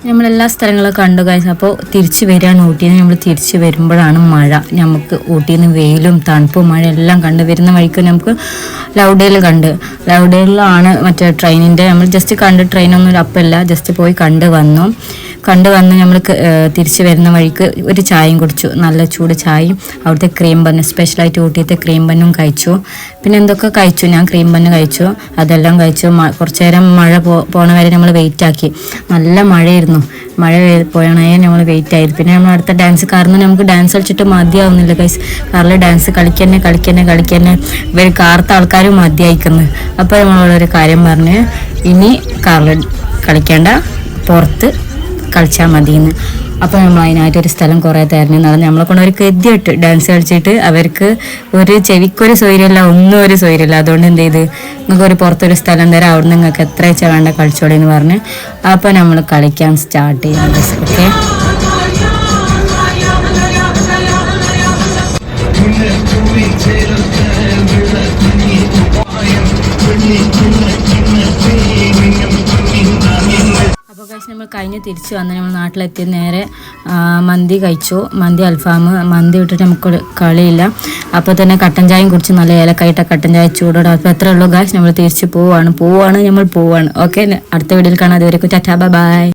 നമ്മളെല്ലാ സ്ഥലങ്ങളും കണ്ടു കഴിച്ചു. അപ്പോൾ തിരിച്ച് വരികയാണ് ഊട്ടിയിൽ നിന്ന്. നമ്മൾ തിരിച്ച് വരുമ്പോഴാണ് മഴ. നമുക്ക് ഊട്ടിയിൽ നിന്ന് വെയിലും തണുപ്പും മഴ എല്ലാം കണ്ട് വരുന്ന വഴിക്ക് നമുക്ക് ലൗഡേൽ കണ്ട്. ലൗഡേലിലാണ് മറ്റേ ട്രെയിനിൻ്റെ നമ്മൾ ജസ്റ്റ് കണ്ട്, ട്രെയിനൊന്നും അപ്പല്ല, ജസ്റ്റ് പോയി കണ്ട് വന്നു നമ്മൾ തിരിച്ച് വരുന്ന വഴിക്ക് ഒരു ചായയും കുടിച്ചു, നല്ല ചൂട് ചായയും അവിടുത്തെ ക്രീം ബന്ന്, സ്പെഷ്യലായിട്ട് ഊട്ടിയത്തെ ക്രീം ബന്നും കഴിച്ചു. പിന്നെ എന്തൊക്കെ കഴിച്ചു, ഞാൻ ക്രീം ബന്ന് കഴിച്ചു, അതെല്ലാം കഴിച്ചു. കുറച്ച് നേരം മഴ പോണ വരെ നമ്മൾ വെയിറ്റ് ആക്കി. നല്ല മഴയായിരുന്നു, മഴ പോയണേ നമ്മൾ വെയിറ്റ് ആയിരുന്നു. പിന്നെ നമ്മൾ അടുത്ത ഡാൻസ്, കാരണം നമുക്ക് ഡാൻസ് കളിച്ചിട്ട് മതിയാവുന്നില്ല ഗൈസ്. കാറിൽ ഡാൻസ് കളിക്കന്നെ ഇവർ കാർത്ത ആൾക്കാരും മതിയായിക്കുന്നു. അപ്പോൾ നമ്മളോടൊരു കാര്യം പറഞ്ഞ്, ഇനി കാറിൽ കളിക്കേണ്ട, പുറത്ത് കളിച്ചാൽ മതിയെന്ന്. അപ്പോൾ നമ്മൾ അതിനായിട്ടൊരു സ്ഥലം കുറേ തിരഞ്ഞ് നടന്ന് നമ്മളെ കൊണ്ട് ഒരു ഗദ്യമിട്ട് ഡാൻസ് കളിച്ചിട്ട് അവർക്ക് ഒരു ചെവിക്കൊരു സൗകര്യമില്ല, ഒന്നും ഒരു സൗകര്യമില്ല. അതുകൊണ്ട് എന്ത് ചെയ്ത്, നിങ്ങൾക്ക് ഒരു പുറത്തൊരു സ്ഥലം തരാം, അവിടെ നിങ്ങൾക്ക് എത്ര വെച്ചാൽ വേണ്ട കളിച്ചോളി എന്ന് പറഞ്ഞ് അപ്പോൾ നമ്മൾ കളിക്കാൻ സ്റ്റാർട്ട് ചെയ്യുന്നത്. ഓക്കെ, അപ്പോൾ കഴിച്ച് നമ്മൾ കഴിഞ്ഞ് തിരിച്ച് വന്ന് നമ്മൾ നാട്ടിലെത്തി നേരെ മന്തി കഴിച്ചു. മന്തി അൽഫാം മന്തി വിട്ടിട്ട് നമുക്ക് കളിയില്ല. അപ്പോൾ തന്നെ കട്ടൻ ചായയും കുടിച്ച് നല്ല ഏലക്കായിട്ട കട്ടൻ ചായ ചൂടോടെ. അപ്പോൾ എത്ര ഉള്ളൂ ഗായ്സ്, നമ്മൾ തിരിച്ച് പോവാണ്. ഓക്കെ, അടുത്ത വീഡിയോയിൽ കാണാം. അതുവരെക്കും ടാറ്റാ ബൈ.